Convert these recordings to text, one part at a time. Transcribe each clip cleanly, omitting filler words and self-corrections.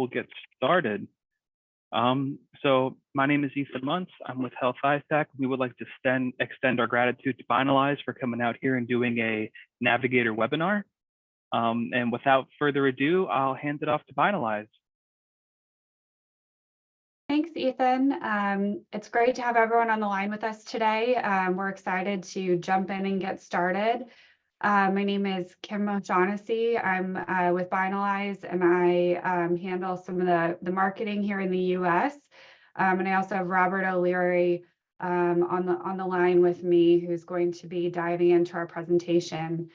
we'll get started. So my name is Ethan Muntz. I'm with Health ISAC. We would like to extend our gratitude to Binalyze for coming out here and doing a Navigator webinar. And without further ado, I'll hand it off to Binalyze. Thanks, Ethan. It's great to have everyone on the line with us today. We're excited to jump in and get started. My name is Kim O'Shaughnessy. I'm with Binalyze, and I handle some of the marketing here in the U.S. And I also have Robert O'Leary on the line with me, who's going to be diving into our presentation.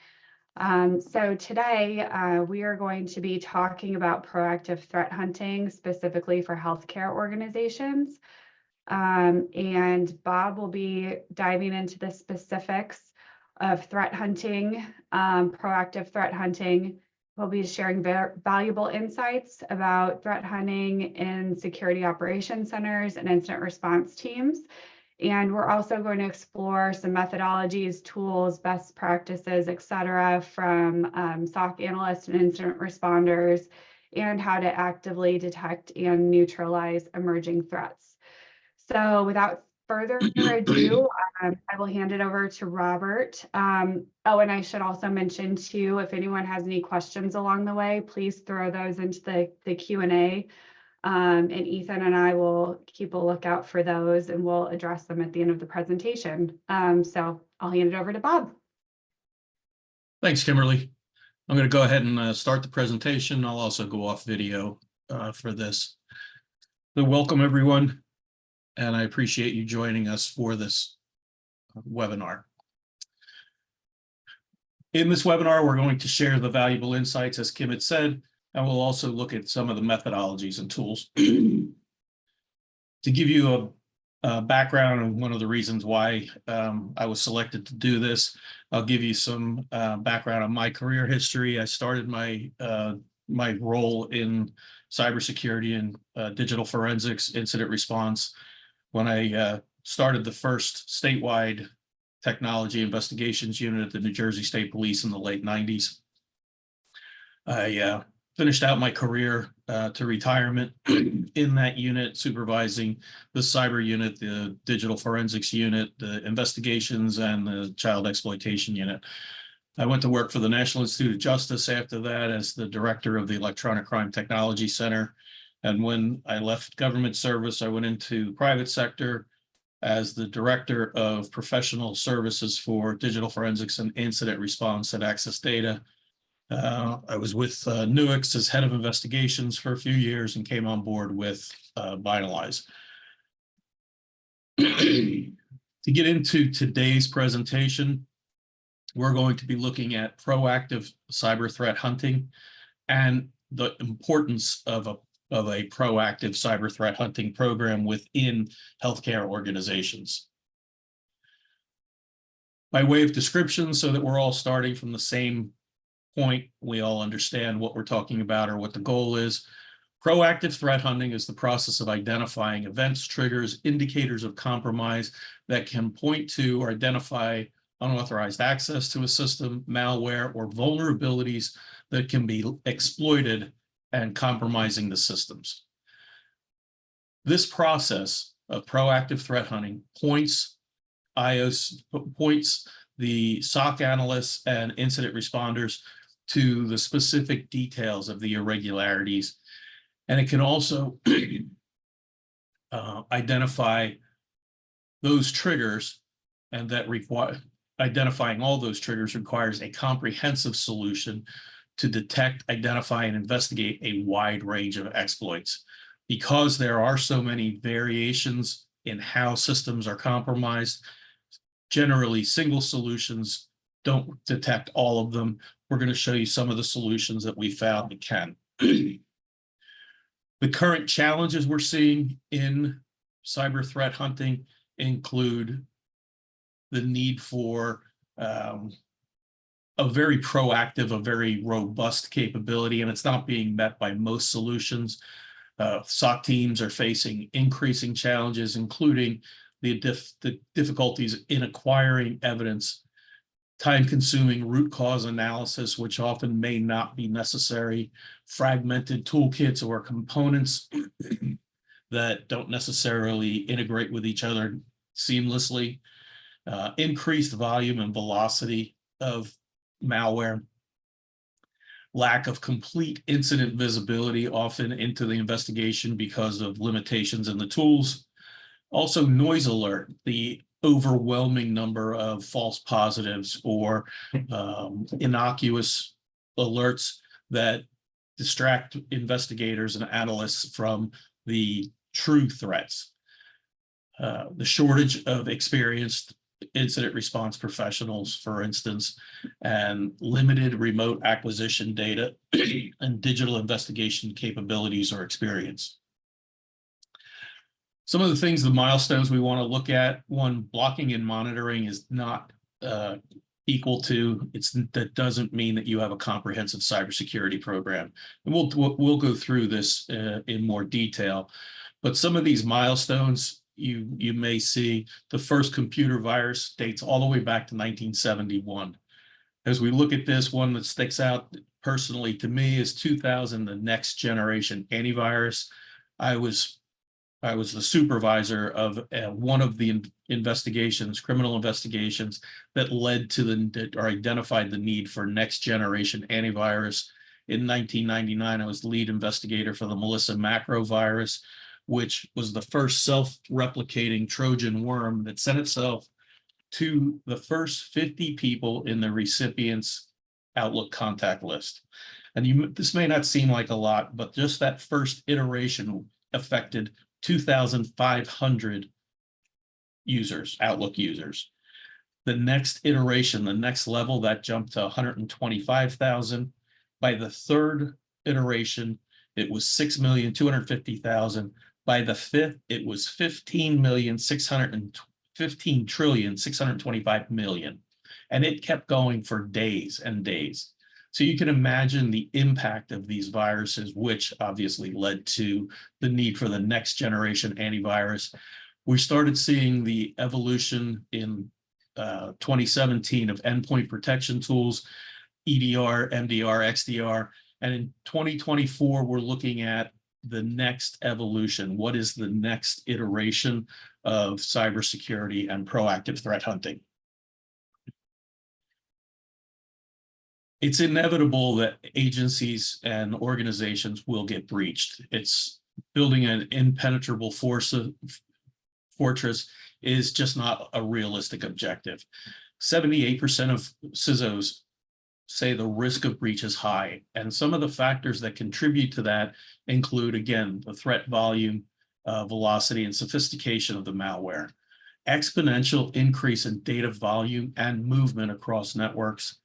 So today we are going to be talking about proactive threat hunting, specifically for healthcare organizations. And Bob will be diving into the specifics of threat hunting, proactive threat hunting. We'll be sharing valuable insights about threat hunting in security operations centers and incident response teams. And we're also going to explore some methodologies, tools, best practices, et cetera, from SOC analysts and incident responders, and how to actively detect and neutralize emerging threats. So without further ado, I will hand it over to Robert. Oh, and I should also mention too, if anyone has any questions along the way, please throw those into the Q&A. And Ethan and I will keep a lookout for those, and we'll address them at the end of the presentation. So I'll hand it over to Bob. Thanks, Kimberly. I'm going to go ahead and start the presentation. I'll also go off video for this. So welcome, everyone, and I appreciate you joining us for this webinar. In this webinar, we're going to share the valuable insights, as Kim had said, and we'll also look at some of the methodologies and tools. To give you a background on one of the reasons why I was selected to do this, I'll give you some background on my career history. I started my role in cybersecurity and digital forensics incident response when I started the first statewide technology investigations unit at the New Jersey State Police in the late 90s. I finished out my career to retirement in that unit, supervising the cyber unit, the digital forensics unit, the investigations, and the child exploitation unit. I went to work for the National Institute of Justice after that as the director of the Electronic Crime Technology Center. And when I left government service, I went into the private sector as the director of professional services for digital forensics and incident response at Access Data. I was with Nuix as head of investigations for a few years and came on board with Binalyze. To get into today's presentation, we're going to be looking at proactive cyber threat hunting and the importance of a proactive cyber threat hunting program within healthcare organizations. By way of description, so that we're all starting from the same point, we all understand what we're talking about or what the goal is. Proactive threat hunting is the process of identifying events, triggers, indicators of compromise that can point to or identify unauthorized access to a system, malware, or vulnerabilities that can be exploited and compromising the systems. This process of proactive threat hunting points the SOC analysts and incident responders to the specific details of the irregularities. And it can also identify those triggers, and that identifying all those triggers requires a comprehensive solution to detect, identify, and investigate a wide range of exploits. Because there are so many variations in how systems are compromised, generally single solutions don't detect all of them. We're going to show you some of the solutions that we found that can. The current challenges we're seeing in cyber threat hunting include the need for a very proactive, a very robust capability, and it's not being met by most solutions. SOC teams are facing increasing challenges, including the difficulties in acquiring evidence time-consuming root cause analysis, which often may not be necessary, fragmented toolkits or components that don't necessarily integrate with each other seamlessly, increased volume and velocity of malware, lack of complete incident visibility often into the investigation because of limitations in the tools. Also, noise alert, the overwhelming number of false positives or innocuous alerts that distract investigators and analysts from the true threats. The shortage of experienced incident response professionals, for instance, and limited remote acquisition data and digital investigation capabilities or experience. Some of the things, the milestones we want to look at: one, blocking and monitoring is not equal to, that doesn't mean that you have a comprehensive cybersecurity program. And we'll go through this in more detail. But some of these milestones, you may see the first computer virus dates all the way back to 1971. As we look at this, one that sticks out personally to me is 2000, the next generation antivirus. I was the supervisor of one of the investigations, criminal investigations, that led to or identified the need for next generation antivirus. In 1999, I was the lead investigator for the Melissa macro virus, which was the first self-replicating Trojan worm that sent itself to the first 50 people in the recipient's Outlook contact list. And this may not seem like a lot, but just that first iteration affected 2,500 users, Outlook users. The next iteration, the next level, that jumped to 125,000. By the third iteration, it was 6,250,000. By the fifth, it was 15,625 million. And it kept going for days and days. So you can imagine the impact of these viruses, which obviously led to the need for the next generation antivirus. We started seeing the evolution in 2017 of endpoint protection tools, EDR, MDR, XDR. And in 2024, we're looking at the next evolution. What is the next iteration of cybersecurity and proactive threat hunting? It's inevitable that agencies and organizations will get breached. It's building an impenetrable fortress is just not a realistic objective. 78% of CISOs say the risk of breach is high. And some of the factors that contribute to that include, again, the threat volume, velocity, and sophistication of the malware, exponential increase in data volume and movement across networks,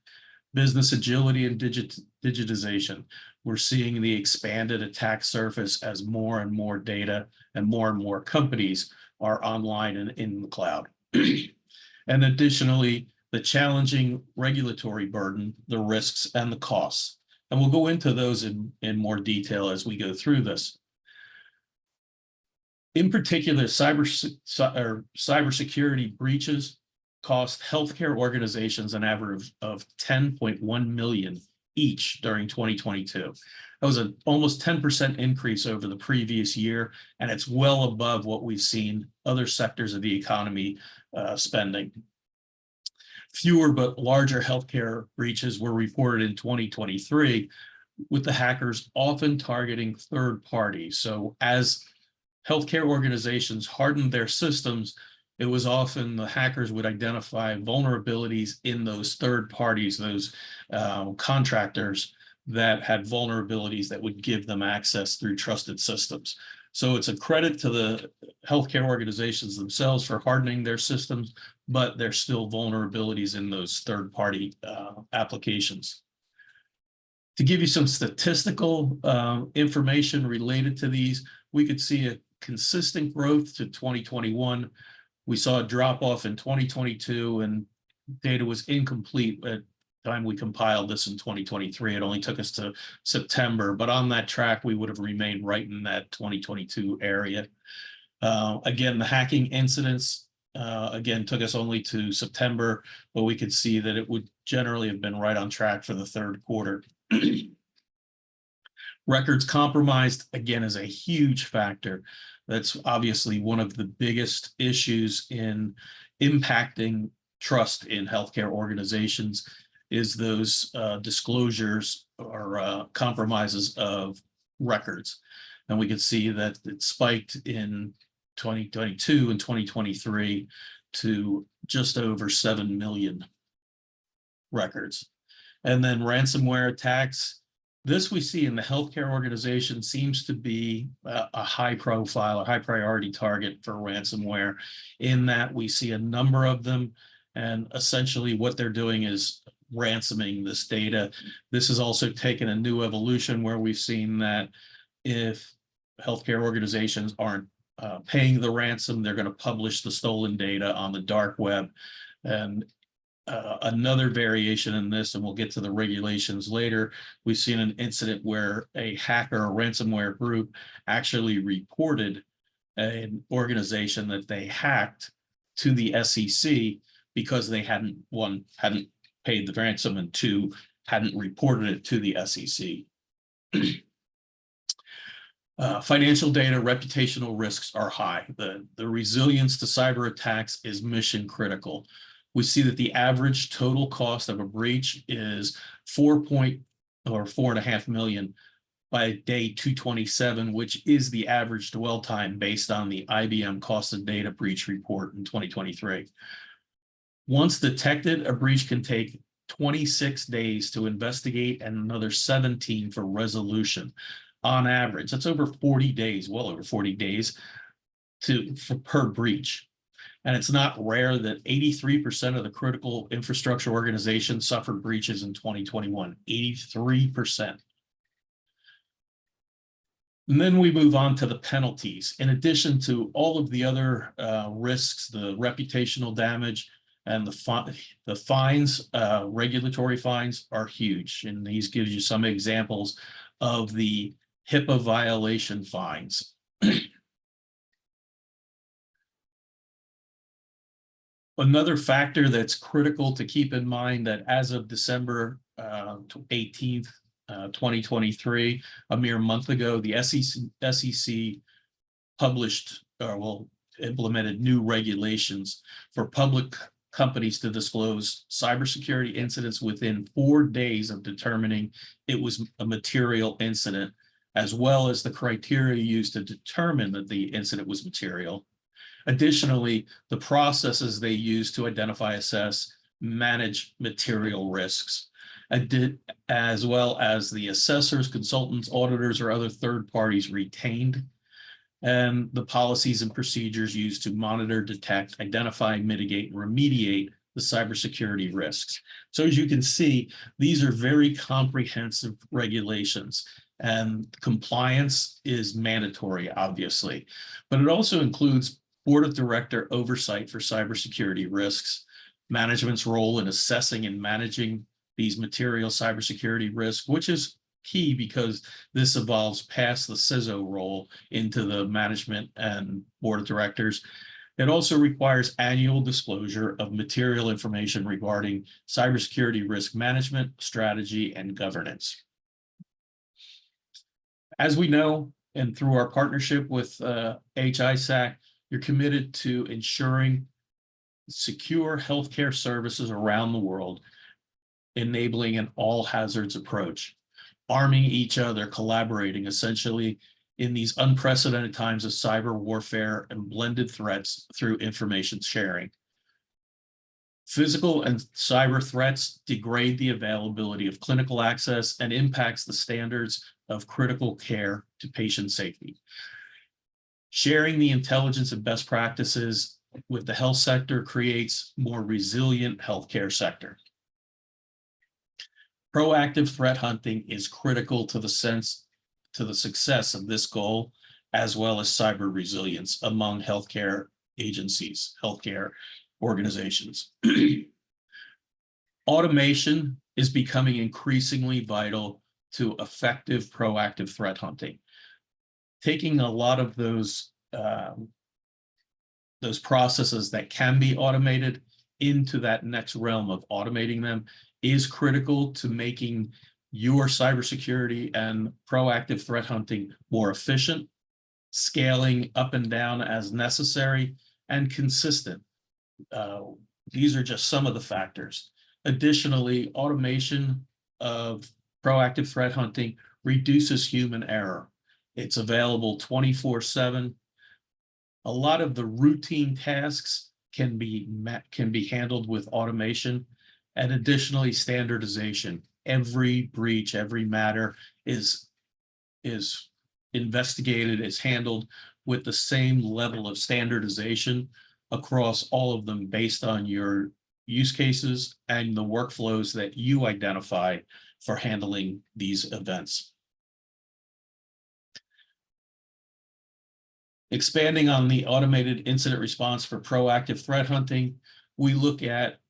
business agility and digitization. We're seeing the expanded attack surface as more and more data and more companies are online and in the cloud. And additionally, the challenging regulatory burden, the risks, and the costs. And we'll go into those in more detail as we go through this. In particular, cybersecurity breaches cost healthcare organizations an average of 10.1 million each during 2022. That was an almost 10% increase over the previous year, and it's well above what we've seen other sectors of the economy spending. Fewer but larger healthcare breaches were reported in 2023, with the hackers often targeting third parties. So as healthcare organizations hardened their systems, it was often the hackers would identify vulnerabilities in those third parties, those contractors that had vulnerabilities that would give them access through trusted systems. So it's a credit to the healthcare organizations themselves for hardening their systems, but there's still vulnerabilities in those third-party applications. To give you some statistical information related to these, we could see a consistent growth to 2021. We saw a drop off in 2022, and data was incomplete at the time we compiled this in 2023. It only took us to September, but on that track, we would have remained right in that 2022 area. Again, the hacking incidents Again, took us only to September, but we could see that it would generally have been right on track for the third quarter. Records compromised, again, is a huge factor. That's obviously one of the biggest issues in impacting trust in healthcare organizations, is those disclosures or compromises of records. And we could see that it spiked in 2022 and 2023 to just over 7 million records. And then ransomware attacks. This we see in the healthcare organization seems to be a high profile, a high priority target for ransomware, in that we see a number of them. And essentially what they're doing is ransoming this data. This has also taken a new evolution where we've seen that if healthcare organizations aren't paying the ransom, they're going to publish the stolen data on the dark web. And another variation in this, and we'll get to the regulations later, we've seen an incident where a hacker, a ransomware group, actually reported an organization that they hacked to the SEC because they hadn't paid the ransom, and two, hadn't reported it to the SEC. Financial data, reputational risks are high. The resilience to cyber attacks is mission critical. We see that the average total cost of a breach is $4.5 million by day 227, which is the average dwell time based on the IBM Cost of Data Breach Report in 2023. Once detected, a breach can take 26 days to investigate and another 17 for resolution. On average, that's over 40 days, well over 40 days per breach. And it's not rare that 83% of the critical infrastructure organizations suffered breaches in 2021, 83%. And then we move on to the penalties. In addition to all of the other risks, the reputational damage and the fines, regulatory fines are huge. And these gives you some examples of the HIPAA violation fines. Another factor that's critical to keep in mind, that as of December 18th, 2023, a mere month ago, the SEC published, implemented new regulations for public companies to disclose cybersecurity incidents within 4 days of determining it was a material incident, as well as the criteria used to determine that the incident was material. Additionally, the processes they use to identify, assess, manage material risks, as well as the assessors, consultants, auditors, or other third parties retained, and the policies and procedures used to monitor, detect, identify, mitigate, and remediate the cybersecurity risks. So as you can see, these are very comprehensive regulations, and compliance is mandatory, obviously, but it also includes board of director oversight for cybersecurity risks, management's role in assessing and managing these material cybersecurity risks, which is key because this evolves past the CISO role into the management and board of directors. It also requires annual disclosure of material information regarding cybersecurity risk management, strategy, and governance. As we know, and through our partnership with HISAC, you're committed to ensuring secure healthcare services around the world, enabling an all hazards approach, arming each other, collaborating essentially in these unprecedented times of cyber warfare and blended threats through information sharing. Physical and cyber threats degrade the availability of clinical access and impacts the standards of critical care to patient safety. Sharing the intelligence and best practices with the health sector creates more resilient healthcare sector. Proactive threat hunting is critical to the success of this goal, as well as cyber resilience among healthcare agencies, healthcare organizations. Automation is becoming increasingly vital to effective proactive threat hunting. Taking a lot of those those processes that can be automated into that next realm of automating them is critical to making your cybersecurity and proactive threat hunting more efficient, scaling up and down as necessary, and consistent. These are just some of the factors. Additionally, automation of proactive threat hunting reduces human error. It's available 24/7. A lot of the routine tasks can be handled with automation, and additionally standardization. Every breach, every matter is investigated, is handled with the same level of standardization across all of them based on your use cases and the workflows that you identify for handling these events. Expanding on the automated incident response for proactive threat hunting, we look at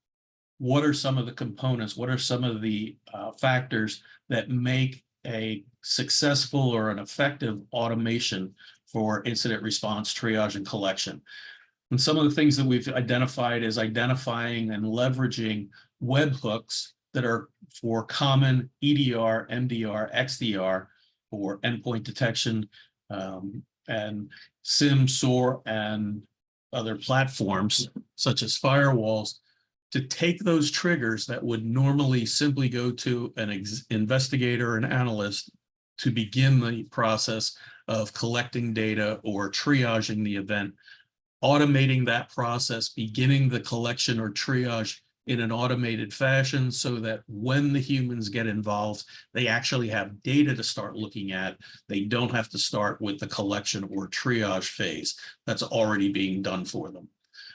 what are some of the components, what are some of the factors that make a successful or an effective automation for incident response, triage, and collection. And some of the things that we've identified is identifying and leveraging webhooks that are for common EDR, MDR, XDR, for endpoint detection, and SIM, SOAR, and other platforms such as firewalls, to take those triggers that would normally simply go to an investigator or an analyst to begin the process of collecting data or triaging the event, automating that process, beginning the collection or triage in an automated fashion so that when the humans get involved, they actually have data to start looking at. They don't have to start with the collection or triage phase that's already being done for them.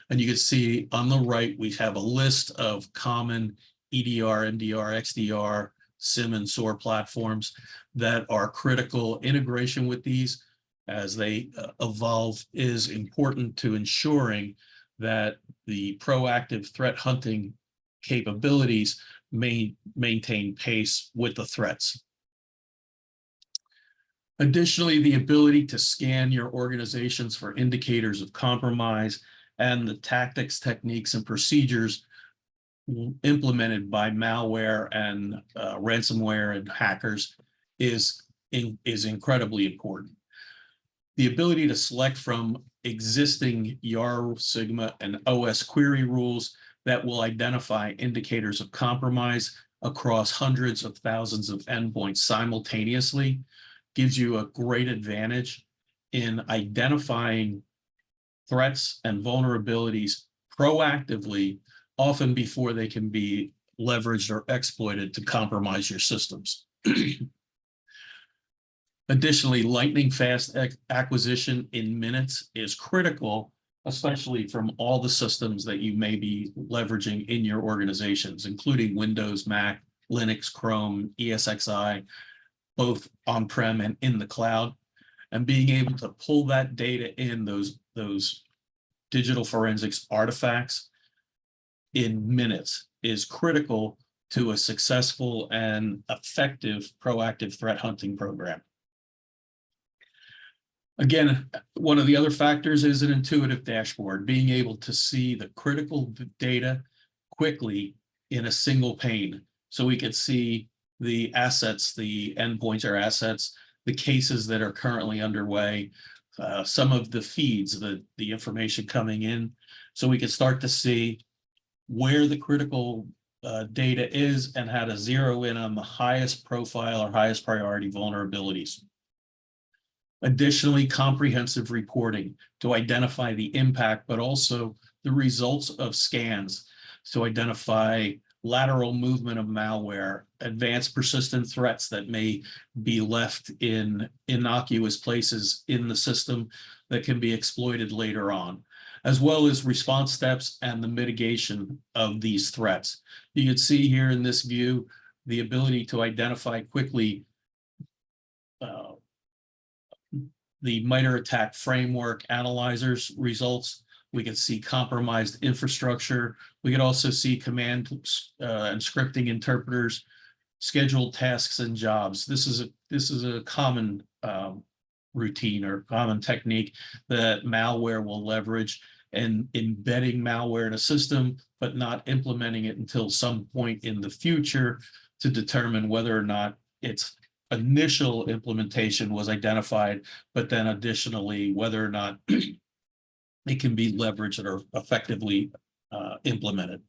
And you can see on the right, we have a list of common EDR, MDR, XDR, SIM, and SOAR platforms that are critical. Integration with these as they evolve is important to ensuring that the proactive threat hunting capabilities maintain pace with the threats. Additionally, the ability to scan your organizations for indicators of compromise and the tactics, techniques, and procedures implemented by malware and ransomware and hackers is incredibly important. The ability to select from existing YAR, Sigma, and OS query rules that will identify indicators of compromise across hundreds of thousands of endpoints simultaneously gives you a great advantage in identifying threats and vulnerabilities proactively, often before they can be leveraged or exploited to compromise your systems. Additionally, lightning fast acquisition in minutes is critical, especially from all the systems that you may be leveraging in your organizations, including Windows, Mac, Linux, Chrome, ESXi, both on-prem and in the cloud. And being able to pull that data in, those digital forensics artifacts in minutes is critical to a successful and effective proactive threat hunting program. Again, one of the other factors is an intuitive dashboard, being able to see the critical data quickly in a single pane. So we could see the assets, the endpoints or assets, the cases that are currently underway, some of the feeds, the information coming in. So we could start to see where the critical data is and how to zero in on the highest profile or highest priority vulnerabilities. Additionally, comprehensive reporting to identify the impact, but also the results of scans to identify lateral movement of malware, advanced persistent threats that may be left in innocuous places in the system that can be exploited later on, as well as response steps and the mitigation of these threats. You can see here in this view, the ability to identify quickly the MITRE ATT&CK framework analyzers results. We can see compromised infrastructure. We can also see command and scripting interpreters, scheduled tasks and jobs. This is a common routine or common technique that malware will leverage and embedding malware in a system, but not implementing it until some point in the future to determine whether or not its initial implementation was identified, but then additionally, whether or not it can be leveraged or effectively implemented.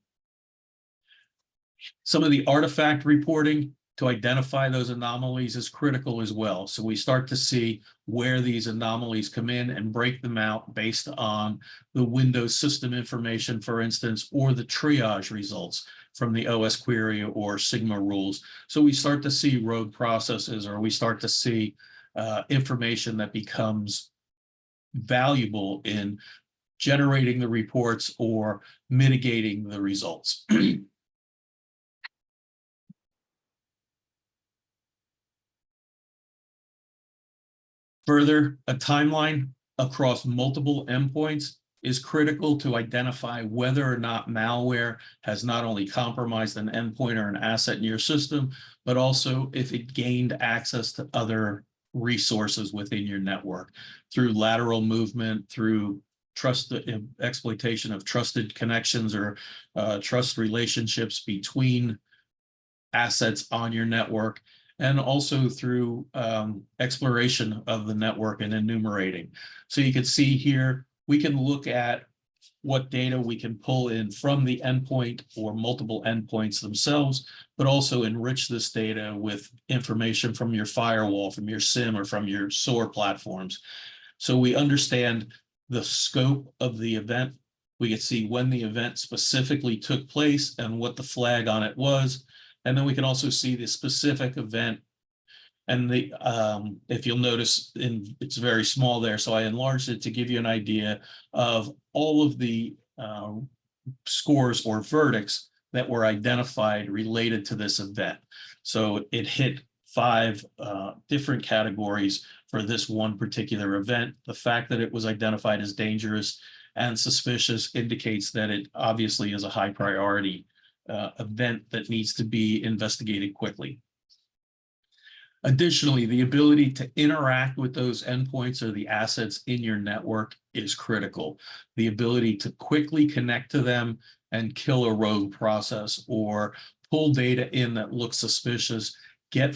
Some of the artifact reporting to identify those anomalies is critical as well. So we start to see where these anomalies come in and break them out based on the Windows system information, for instance, or the triage results from the OS query or Sigma rules. So we start to see rogue processes, or we start to see information that becomes valuable in generating the reports or mitigating the results. Further, a timeline across multiple endpoints is critical to identify whether or not malware has not only compromised an endpoint or an asset in your system, but also if it gained access to other resources within your network through lateral movement, through exploitation of trusted connections or trust relationships between assets on your network, and also through exploration of the network and enumerating. So you can see here, we can look at what data we can pull in from the endpoint or multiple endpoints themselves, but also enrich this data with information from your firewall, from your SIM, or from your SOAR platforms. So we understand the scope of the event. We can see when the event specifically took place and what the flag on it was. And then we can also see the specific event. And the if you'll notice, it's very small there, so I enlarged it to give you an idea of all of the scores or verdicts that were identified related to this event. So it hit 5 different categories for this one particular event. The fact that it was identified as dangerous and suspicious indicates that it obviously is a high priority event that needs to be investigated quickly. Additionally, the ability to interact with those endpoints or the assets in your network is critical. The ability to quickly connect to them and kill a rogue process or pull data in that looks suspicious, get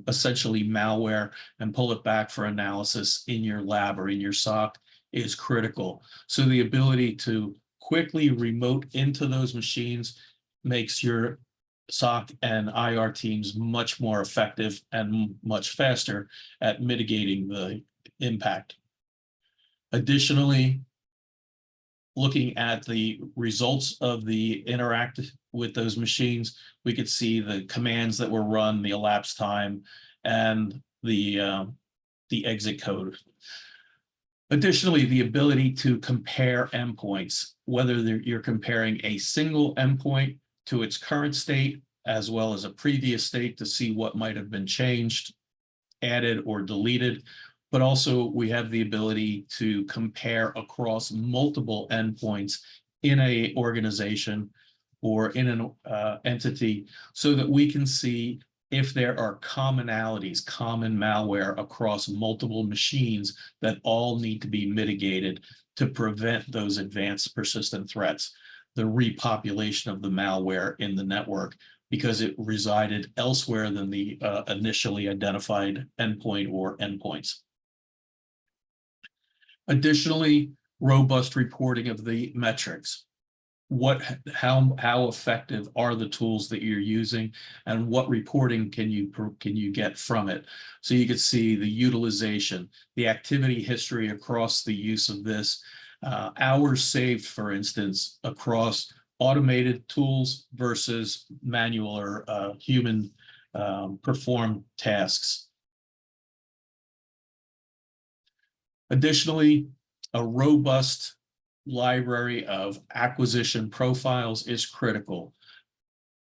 essentially malware and pull it back for analysis in your lab or in your SOC is critical. So the ability to quickly remote into those machines makes your SOC and IR teams much more effective and much faster at mitigating the impact. Additionally, looking at the results of the interact with those machines, we could see the commands that were run, the elapsed time, and the exit code. Additionally, the ability to compare endpoints, whether you're comparing a single endpoint to its current state, as well as a previous state to see what might have been changed, added, or deleted. But also we have the ability to compare across multiple endpoints in an organization or in an entity so that we can see if there are commonalities, common malware across multiple machines that all need to be mitigated to prevent those advanced persistent threats, the repopulation of the malware in the network because it resided elsewhere than the initially identified endpoint or endpoints. Additionally, robust reporting of the metrics. How effective are the tools that you're using, and what reporting can you get from it? So you can see the utilization, the activity history across the use of this, hours saved, for instance, across automated tools versus manual or human performed tasks. Additionally, a robust library of acquisition profiles is critical.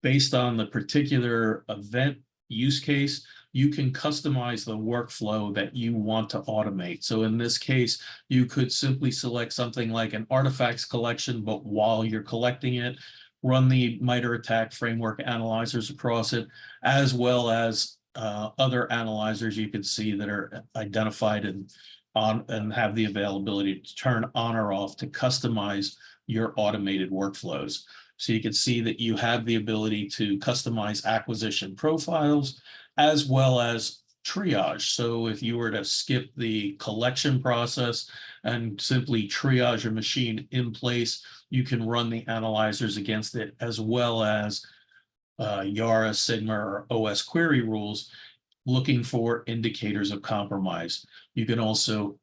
Based on the particular event use case, you can customize the workflow that you want to automate. So in this case, you could simply select something like an artifacts collection, but while you're collecting it, run the MITRE ATT&CK framework analyzers across it, as well as other analyzers you can see that are identified and have the availability to turn on or off to customize your automated workflows. So you can see that you have the ability to customize acquisition profiles as well as triage. So if you were to skip the collection process and simply triage your machine in place, you can run the analyzers against it, as well as Yara, Sigma, or OS query rules, looking for indicators of compromise. You can also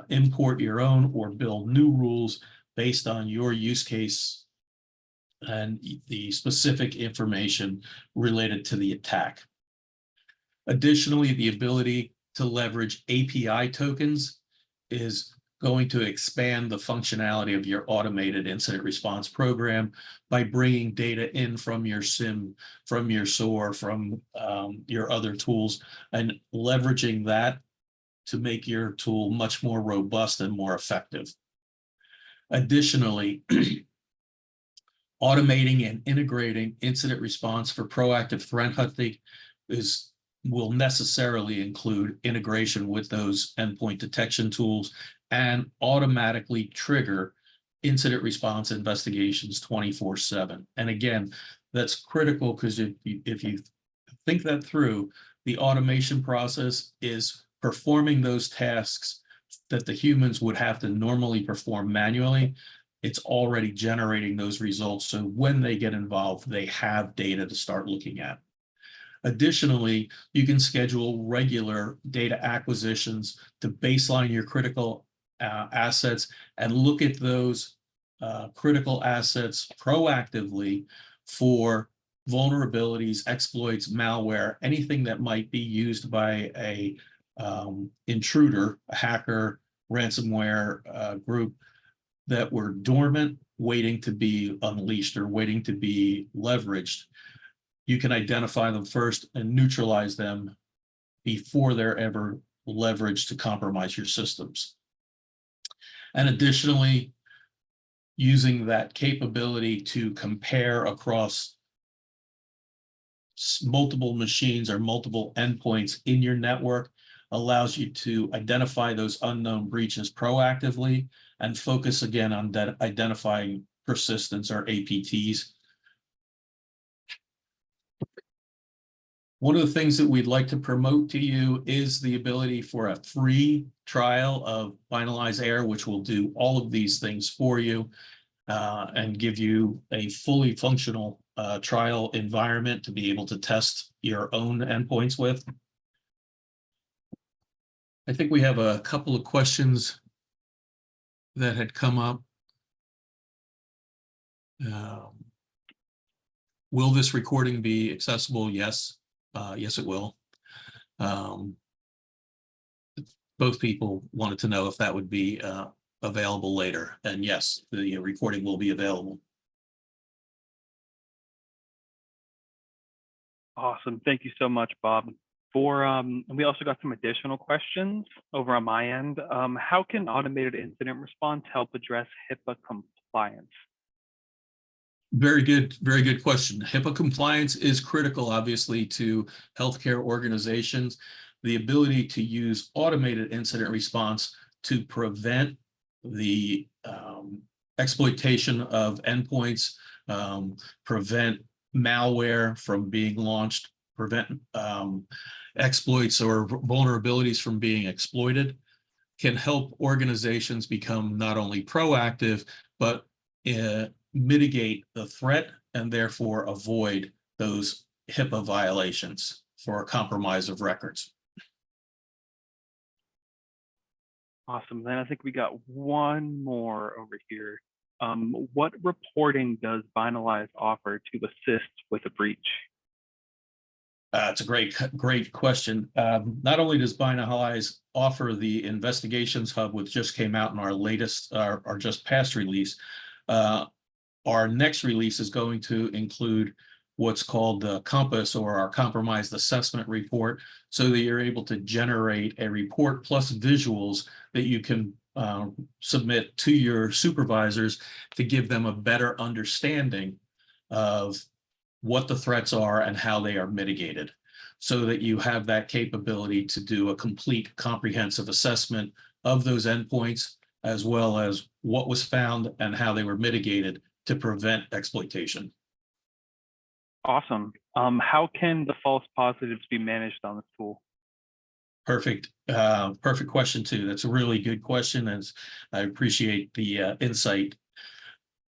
import your own or build new rules based on your use case and the specific information related to the attack. Additionally, the ability to leverage API tokens is going to expand the functionality of your automated incident response program by bringing data in from your SIM, from your SOAR, from your other tools, and leveraging that to make your tool much more robust and more effective. Additionally, automating and integrating incident response for proactive threat hunting will necessarily include integration with those endpoint detection tools and automatically trigger incident response investigations 24/7. And again, that's critical because if you think that through, the automation process is performing those tasks that the humans would have to normally perform manually. It's already generating those results. So when they get involved, they have data to start looking at. Additionally, you can schedule regular data acquisitions to baseline your critical assets and look at those critical assets proactively for vulnerabilities, exploits, malware, anything that might be used by a intruder, a hacker, ransomware group that were dormant, waiting to be unleashed or waiting to be leveraged. You can identify them first and neutralize them before they're ever leveraged to compromise your systems. And additionally, using that capability to compare across multiple machines or multiple endpoints in your network allows you to identify those unknown breaches proactively and focus again on identifying persistence or APTs. One of the things that we'd like to promote to you is the ability for a free trial of Binalyze Air, which will do all of these things for you and give you a fully functional trial environment to be able to test your own endpoints with. I think we have a couple of questions that had come up. Will this recording be accessible? Yes. Yes, it will. Both people wanted to know if that would be available later. And yes, the recording will be available. Awesome. Thank you so much, Bob. We also got some additional questions over on my end. How can automated incident response help address HIPAA compliance? Very good question. HIPAA compliance is critical, obviously, to healthcare organizations. The ability to use automated incident response to prevent the exploitation of endpoints, prevent malware from being launched, prevent exploits or vulnerabilities from being exploited, can help organizations become not only proactive, but mitigate the threat and therefore avoid those HIPAA violations for a compromise of records. Awesome. Then I think we got one more over here. What reporting does Binalyze offer to assist with a breach? It's a great question. Not only does Binalyze offer the Investigations Hub, which just came out in our latest, our just past release, our next release is going to include what's called the Compass, or our Compromised Assessment Report, so that you're able to generate a report plus visuals that you can submit to your supervisors to give them a better understanding of what the threats are and how they are mitigated. so that you have that capability to do a complete comprehensive assessment of those endpoints, as well as what was found and how they were mitigated to prevent exploitation. Awesome. How can the false positives be managed on this tool? Perfect, perfect question too. That's a really good question, and I appreciate the insight.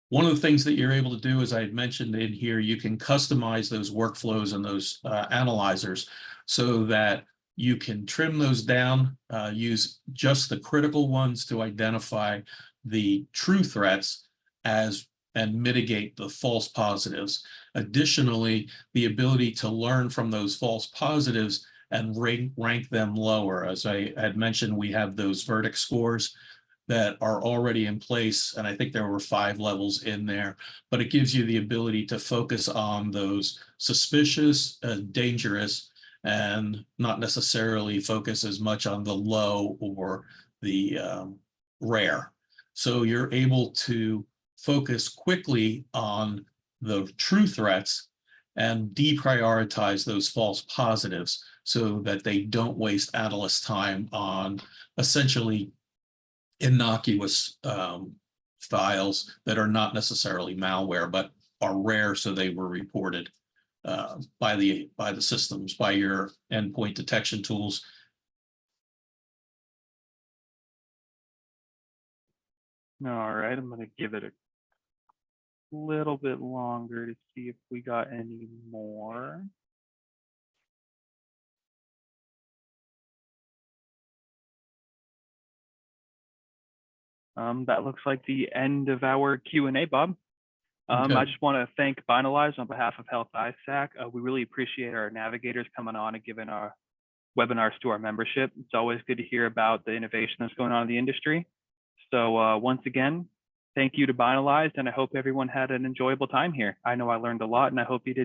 One of the things that you're able to do, as I had mentioned in here, you can customize those workflows and those analyzers so that you can trim those down, use just the critical ones to identify the true threats and mitigate the false positives. Additionally, the ability to learn from those false positives and rank them lower. As I had mentioned, we have those verdict scores that are already in place, and I think there were 5 levels in there, but it gives you the ability to focus on those suspicious, dangerous, and not necessarily focus as much on the low or the rare. So you're able to focus quickly on the true threats and deprioritize those false positives so that they don't waste analysts' time on essentially innocuous files that are not necessarily malware, but are rare, so they were reported by the systems, by your endpoint detection tools. All right, I'm going to give it a little bit longer to see if we got any more. That looks like the end of our Q&A, Bob. Okay. I just want to thank Binalyze on behalf of Health ISAC. We really appreciate our navigators coming on and giving our webinars to our membership. It's always good to hear about the innovation that's going on in the industry. So once again, thank you to Binalyze, and I hope everyone had an enjoyable time here. I know I learned a lot, and I hope you did